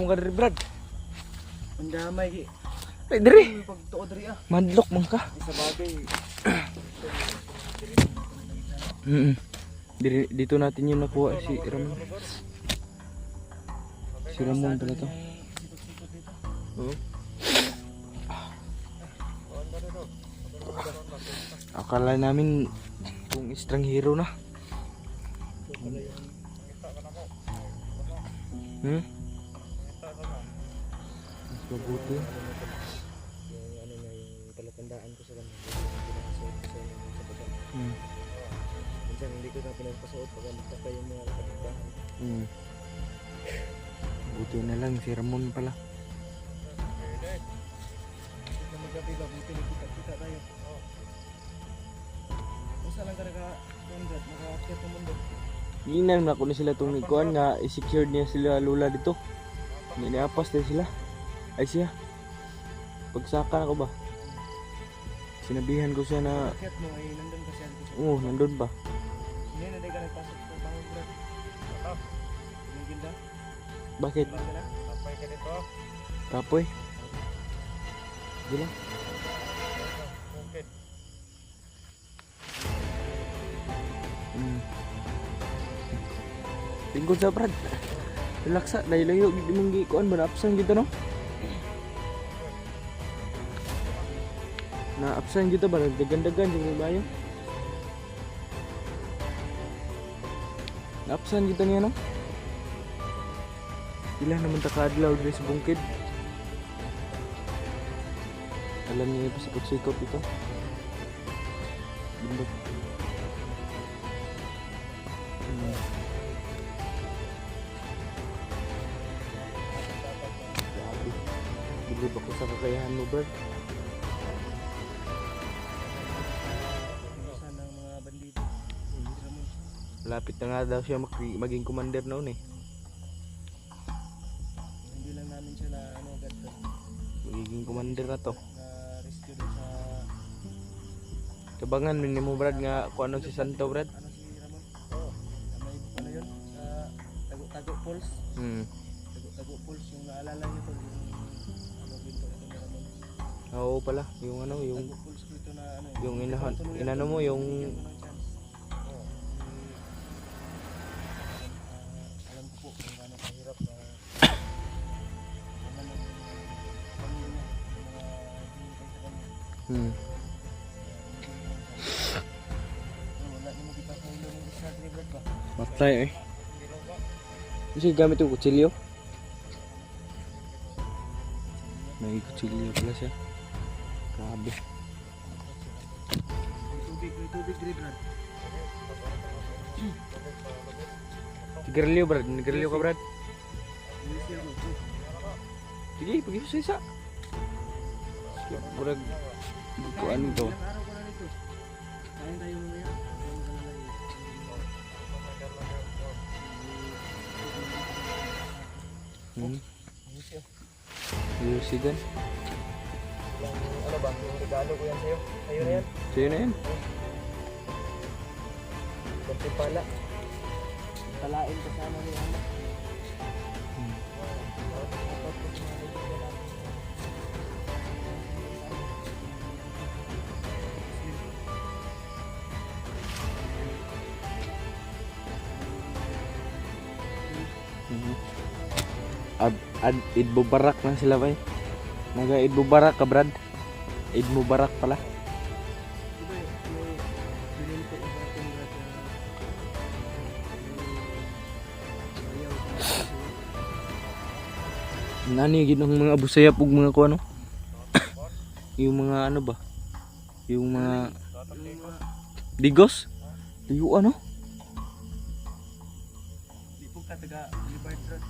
mo ka diri Brad. Mandamay. Ay diri. Pagtuod diri ah. Madlok man ka. Isa bagay. Dito natin yung nakuha si Ramon. Si Ramon pala to. Oo. Akala namin kung estranghero na. Mas mabuti. Yung ano na yung palatandaan ko sa kanila. Pinakasuot ko sa inyo sa baba. Minsan hindi ko na pinagpasuot pag magtapa yung mga kapitbahay. Buti na lang si Ramon pala. Na magabi ba, buti nagkita-kita tayo. Kung saan lang ka naka-conrad, naka-akit ng mundo. Ginan na ko na sila itong ikuan nga i-secured niya sila lula dito. Hindi niapas din sila. Ay siya. Pagsaka ako ba? Sinabihan ko siya na Akit mo ay nandun ka siya. oo, nandun ba? Hindi na di ka nagpasok sa bangon brad. Yung ginda. Bakit? Ilan ka na? Kapay ka dito. Kapoy? Sige lang. Bukid. Tingkod sa Brad. Relaksa, layo-layo di mong gikuan ba na-absent gitu no? Na-absent gitu ba nagdagan-dagan yung bayo? Na-absent gitu niya no? Ilan naman takadlaw dito sa bungkid. Alam niyo pa sikot-sikot ito. Bundok. Bilib ako sa kakayahan mo, Brad. Saan ang mga bandido? Ramon. Lapit na nga daw siya maging commander noon eh. Hindi lang namin siya na ano agad to. Magiging commander na to. Na rescue doon sa Kabangan min mo, Brad, nga kung ano si Santo, Brad. ano si Ramon? Oo. May ano yun? Sa Tago Falls. Tago Falls yung naalala niyo to yung ano dito ito ni Ramon. Oo pala, yung ano, yung Tago Falls ko ito na ano. yung inano mo, yung Bigyan mo ng chance. Oo. Alam ko po kung gaano kahirap na ano ng pamilya niya, yung mga hinihintay sa kanya. Wala niyo makita sa ilo ng isa ni Brad ba? Matay eh. Kasi gamit yung kutsilyo. May kutsilyo pala siya. Grabe. May tubig diri Brad. Tigrilyo, Brad. Tigrilyo ka, Brad. Easy ako. Sige, pag sa isa. Brad, kuan to. Ilang araw ko na nito. Kain tayo mamaya. Yusigan. Ano ba? Yung regalo ko yan sa'yo. Sa'yo na yan. Sa'yo na yan. Kunti pala. Talain ka sana ni Ana. Id Mubarak na sila ba eh. Naga Id Mubarak ka, Brad. Id Mubarak pala. Diba yung bininto ko sa ating Brad na ayaw. Nani ginong mga busayap ug mga kuano? Yung mga ano ba? Yung mga digos? Liyo ano? Di po ka taga Boulevard Brad.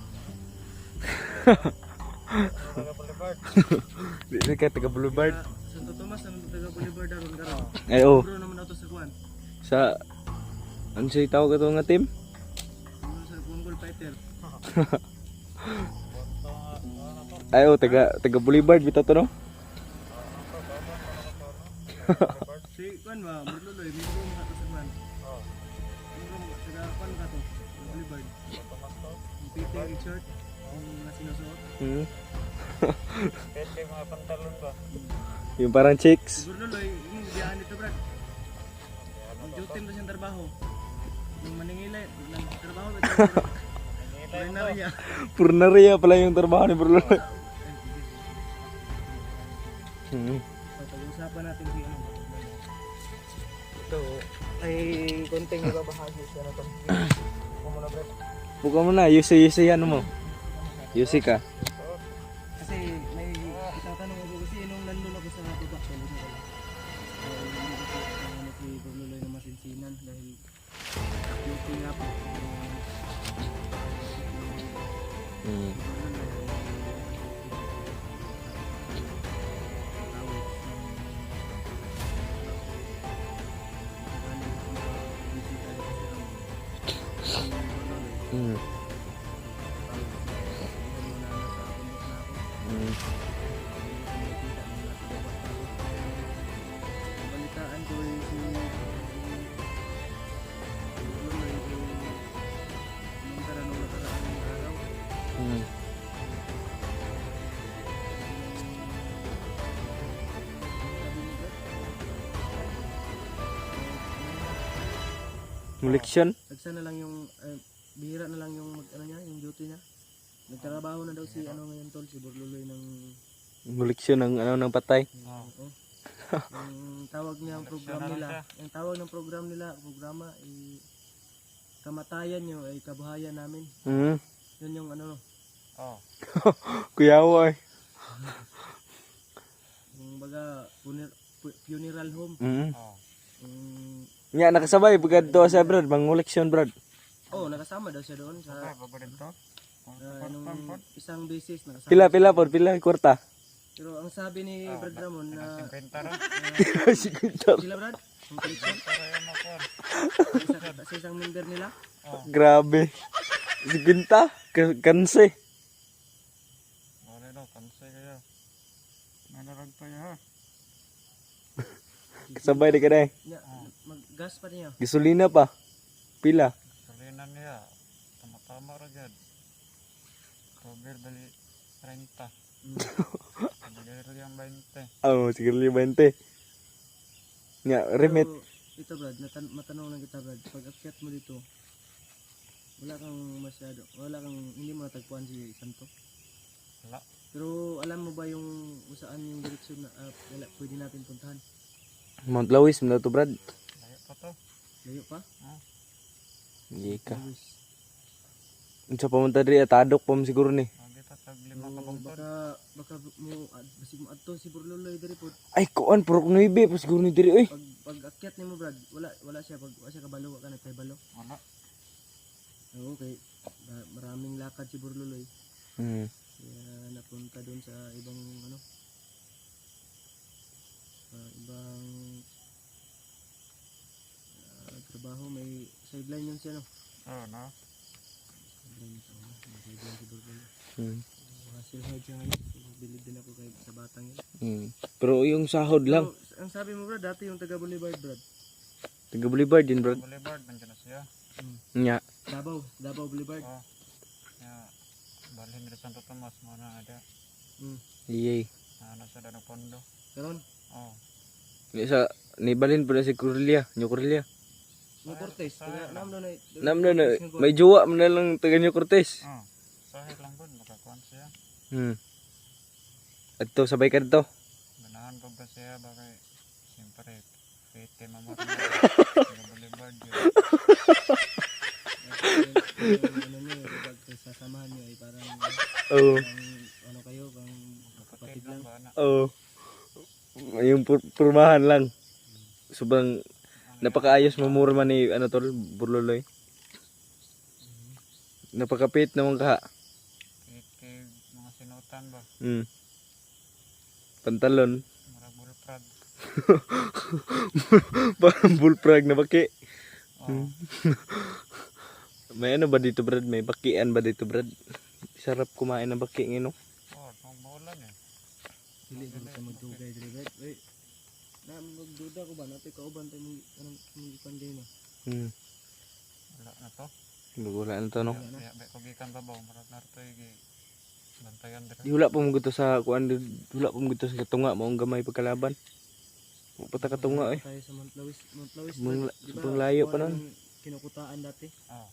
Di na ka taga Boulevard. Santo Tomas ang taga Boulevard aron karon. Ay oh, Bro naman auto sa kuan. sa ano siya tawag ito nga team? Ano sa Mongol Fighter. Ay oh, taga Boulevard bitaw to no? Si kuan ba, Murluloy, mo mo ka to sa kuan. Oh. Mo taga kuan ka to, Boulevard. Yung Peter Richard, ang sinusuot. Hmm. Kahit kayo mga pantalon ba? Yung parang chicks. Siguro Loy, yung biyahan dito Brad. Ang duty mo siyang trabaho. Yung maningilay, trabaho ba ito? Ordinarya. Purnaria pala yung trabaho ni Bro Loy. Hmm. Pag-usapan natin si ano. Ito ay konting ibabahagi siya na itong muna Brad. Buka mo na, yusi ano mo. Yusi ka. Kasi may itatanong ako kasi nung nandun ako sa baba sa luna ko. Hindi ko ano si Berluloy na masinsinan dahil duty nga po. Hmm. Hmm. Hmm. Balitaan ko yung si nung nakaraang araw. Hmm. Muliksyon? Nagsa na lang yung bihira na lang yung ano niya, yung duty niya. Nagtrabaho na daw si ano ngayon tol, si Berluloy ng Muliksyon ng ano ng patay. oo. Yung tawag niya ang program nila, yung tawag ng programa ay kamatayan niyo ay kabuhayan namin. Hmm. Yun yung ano, Oh. Kuyawa eh. yung baga funeral home. Hmm. Oh. Yung Nya nakasabay pagad to sa Brad, manguliksyon Brad. nakasama daw siya doon sa Bago rin to. nung isang beses nakasama. Pila kwarta. Pero ang sabi ni Brad Ramon na 50 ra. Sigunta. sila Brad, ang collection Para yan ako. sa isang member nila. Grabe. Sigunta, kanse. Wala daw, kansay kayo. Nanarag pa niya ha. Kasabay di ka na eh. Ya, mag-gas pa niya. Gasolina pa. Pila. Salinan niya. Tama-tama ra gad. Tubir bali 30. Bali yang 20. Oh, siguro 20. Nya remit. Pero, ito Brad, matanong lang kita Brad, pag akyat mo dito, hindi mo natagpuan si Santo. Wala. Pero alam mo ba yung kung saan yung direksyon na pwede natin puntahan? Mount Lawis mo na to Brad. Layo pa to. Layo pa? Hindi ka. Lewis. Unsa pa man ta diri atadok pa man siguro ni. Lagi pa tag 5 Oo, ka bangkod. baka basig mo adto si Berluloy diri po. Ay kuan purok 9 pa siguro ni diri oy. Pag akyat nimo Brad, wala siya kabalo ka na kay balo. Wala. Oo, okay. Maraming lakad si Berluloy. Hmm. Kaya napunta doon sa ibang ano, ibang trabaho. May sideline yun siya no. Oh, no. Sideline si Berluloy. Hmm. Hasil hard siya ngayon. Bilib din ako kay sa batang yun. Hmm. Pero yung sahod lang. Pero, ang sabi mo Brad, dati yung taga Boulevard Brad. Taga Boulevard din Brad. Boulevard nandiyan na siya. Nya. Davao Boulevard. Oh. Ya. Balhin ni Santo Tomas mo na ada. Iyay. Ano sa danang pondo. Karon, Oh. Isa nibalin pala si Cordelia, Nyo Cordelia. mga Cortez, taga namdo na. Namna na may jowa man na lang taga Nyo Cortez. Oh. Sahil lang gud makakuan siya. Hmm. Adto sabay ka dito. Ganahan ko ba siya bakay siyempre fete mamar. Boulevard yun. Ano niyo, pag sasamahan niyo ay parang Oo. ano kayo, pang kapatid lang. Ba na? Oo. Yung purmahan lang. Sobrang napakaayos mamurma ni ano tol, Burloloy. Napakapit naman ka. Kay mga sinutan ba? Hmm. Pantalon. Mura bulprag. Parang bullfrog na baki. Oh. May ano ba dito Brad? May bakian ba dito Brad? Sarap kumain ng baki ngayon. Oh, pang bulan eh. Dili ko sa magdugay diri bet. Na magduda ko ba natin kauban tayo mong anong ipan din no. Hmm. Wala na to. Magula na to no. Ya be ko gikan pa ba murag narto gi Bantayan dira. Di wala pa mo gusto sa kuan, wala pa mo gusto sa katunga maong gamay pagkalaban. Wa pa ta katunga eh. Tayo sa Mount Lawis. Mount Lawis. Mount- Di ba, sobrang layo pa kuha nun. ng kinukutaan dati. Oh.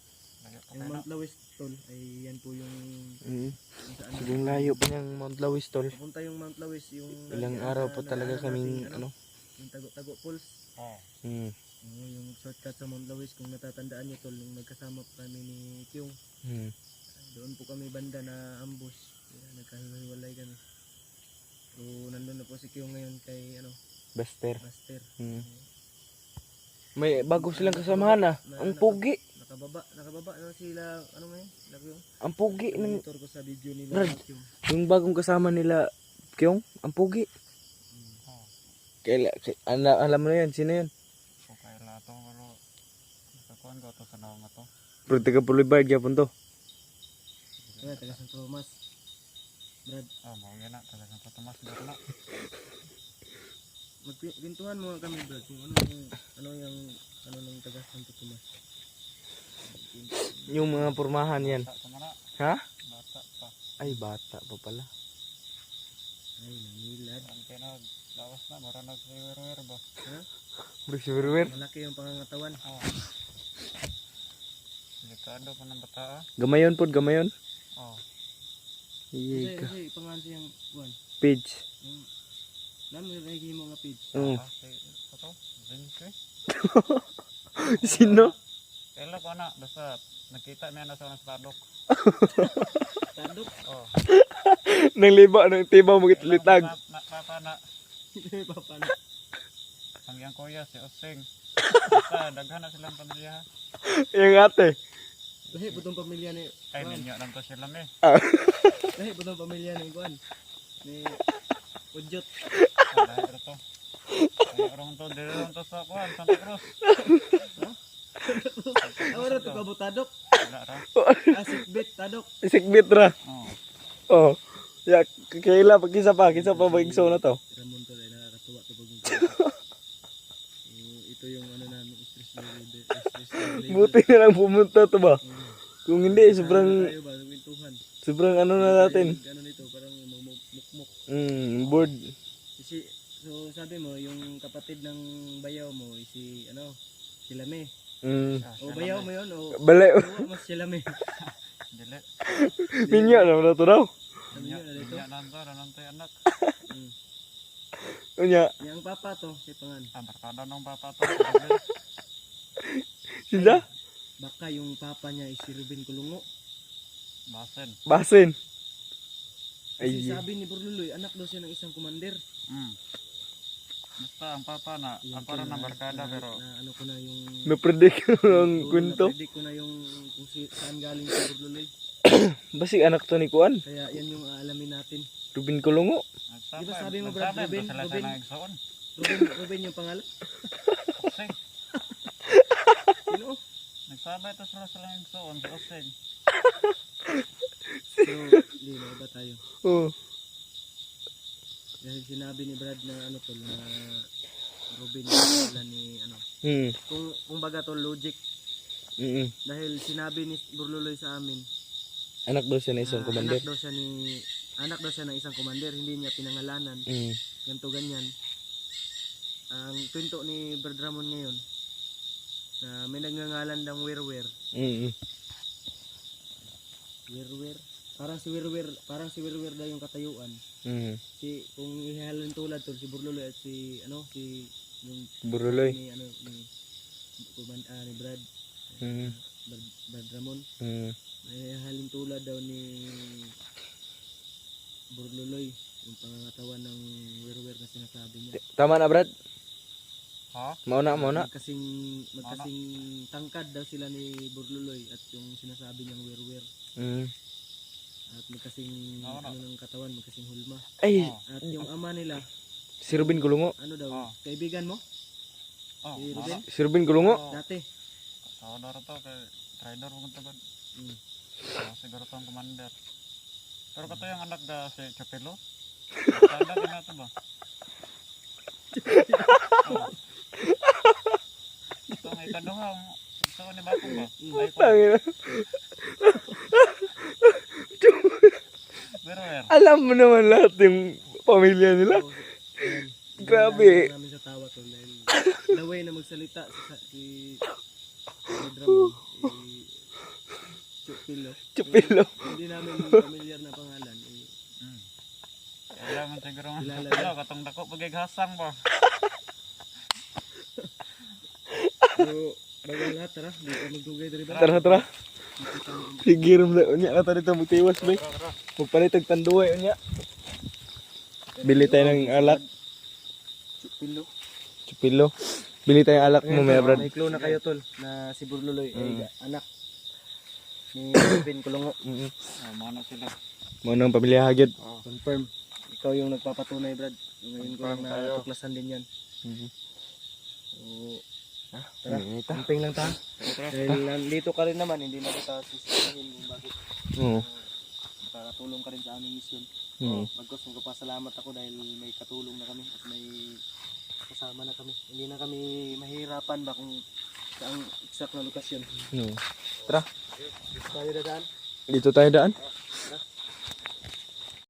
Layo pa Yung kayo na. Mount Lawis tol ay yan po yung kung saan Sobrang layo pa niyang Mount Lawis tol. papunta yung Mount Lawis yung Ilang dati, araw na- pa talaga nadaanan kaming nating, ano. yung Tago Falls. Oh. Mm. Yung shortcut sa Mount Lawis kung natatandaan niyo tol nung nagkasama pa kami ni Kyung. Mm. Doon po kami banda na ambush. Kaya nagkahiwalay kami. So nandun na po si Kyung ngayon kay Buster. Master. Mm. May bago silang kasamahan ah. Ang pugi. Nakababa na sila ngayon? Kyung. Ang pugi ng Monitor ko sa video nila Brad. Kyung. yung bagong kasama nila Kyung, ang pugi. Oh. Alam mo na yan, sino yan? So kaya lato pero kakuan ko to sa naong nga to. Pero taga Boulevard yapon to. Kaya taga San Tomas. Brad, Oh, mao gyud na talagang patumas dito na. magpintuhan mo kami Brad kung ano yung ng taga Santo Tomas. Yung mga pormahan yan. Bata pa man na. Ha? Bata pa. Ay, bata pa pala. Ay, nangilad. Ang kinag lawas na mura nag-wer ba. Ha? Bruce Malaki yung pangangatawan. Oh. Delikado pa ng bata ah. Gamayon pod, gamayon. Oh. Iye ka. Kasi pangalan siyang Juan. Page. Yung namin lagi mo nga page. Oh. Ah, si ito, Vince. Sino? Kailan ko na, basta nakita niya na sa mga stadok. Tadok. Oh. Nang liba, nang tibaw mo litag. Papa na, Papa na. ang iyang kuya, si Osing. Basta, daghan na silang pamilya. Yung ate. Lahi po tong pamilya ni Ay, Juan. ninyo lang to sila me. Lahi po tong pamilya ni Juan. Ni Udyot. Oh, dahil ito. Ay, orang to, dili lang to sa kuhan, Santa Cruz. Awara to kabutadok. Wala ra. Asikbit tadok. Isikbit ra. Oh. Oh. Ya, kaila pag kisa pa bagso na to. Ramon to dahil nakakatuwa to pag ito yung namin stress level. Buti na lang pumunta to ba? Kung hindi, sobrang tayo ba wintuhan. sobrang ano na natin. Ano nito parang mukmuk. Board. Kasi so sabi mo yung kapatid ng bayaw mo si Silame. O bayaw mo yun o Balay. mas Silame. Dili. Minyo na to daw. Ninyo, Ano dito? ninyo nanto, nanto yung anak. Unya, Yang papa to si pangan. Ah, barkada nung papa to. sila Baka yung papa niya is si Ruben Kulungo. Basen. basin. Kasi Ay. sabi ni Burluloy, anak daw siya ng isang komander. Basta ang papa na, Yan ako rin po ang barkada pero ano ko na yung Na-predict ang kwento. Predict ko na yung kung saan galing si Burluloy. Basig anak to ni Kuan. Kaya yan yung aalamin natin. Ruben Kulungo. nagsabay. Di ba sabi mo, Brad, nagsabay, Ruben, sila Ruben? sa nagsoon. Ruben yung pangalan? Osing. Sino? Nagsabay to sila sa nagsoon sa Osing. So, hindi na iba tayo. Oh. Dahil sinabi ni Brad na na Ruben yung pangalan ni Kung baga to logic. Dahil sinabi ni Burluloy sa amin, Anak daw siya na isang commander. anak daw siya ng isang commander, hindi niya pinangalanan. Ganto ganyan. Ang kwento ni Brad Ramon ngayon na may nagngangalan ng Werwer. Werwer. Parang si Werwer daw yung katayuan. Si kung ihalin tulad to si Burluloy at si yung Buruloy. ni ni Brad Brad Ramon. May halin tulad daw ni Burluloy yung pangangatawan ng Werwer na sinasabi niya. Tama na, Brad? Ha? Mauna. Magkasing tangkad daw sila ni Burluloy at yung sinasabi niyang Werwer. At magkasing ng katawan, magkasing hulma. Ay, At yung ama nila, si Ruben Kulungo. ano daw, kaibigan mo? Oh, Si Ruben? Si Ruben Kulungo. Dati. Saudara to kay trader mo kunta ba? Siguro to ang commander. Pero kato yung anak da si Chapelo. Sada din nato ba? Ito ang ikaduhang. Ito ni Bakong ba? Ay ko. Tangina. Pero er. Alam mo naman lahat yung pamilya nila. Ayan. Grabe. Namin sa tawa to dahil the way na magsalita si Ramon, Chupilo. Chupilo. Hindi namin familiar na pangalan. Kaya man siguro man. Kilala Ano, katong dako pagighasang ba? So, bago ang lahat, tara. Di ka magdugay diri ba? Tara, tara. Sige, ram na. Unya, ata dito magtiwas, bay. Magpalitag tanduay, unya. Bili tayo ng alak. Chupilo. Chupilo. Bili tayo ng alak mo, may brad. May clue na kayo tol na si Burluloy ay anak ni Robin Kulungo. Mano sila. Mo nang pamilya hagid. Confirm. Ikaw yung nagpapatunay, Brad. Ngayon ko lang natuklasan din yan. So, tara, camping lang ta. Dahil nandito ka rin naman, hindi na kita sisihin kung bakit. Oo. Nakatulong ka rin sa aming mission. Bagkos, magpapasalamat ako dahil may katulong na kami at may kasama na kami. Hindi na kami mahirapan ba kung saan exact na lokasyon. Tara, Tayo dadaan. dito tayo daan.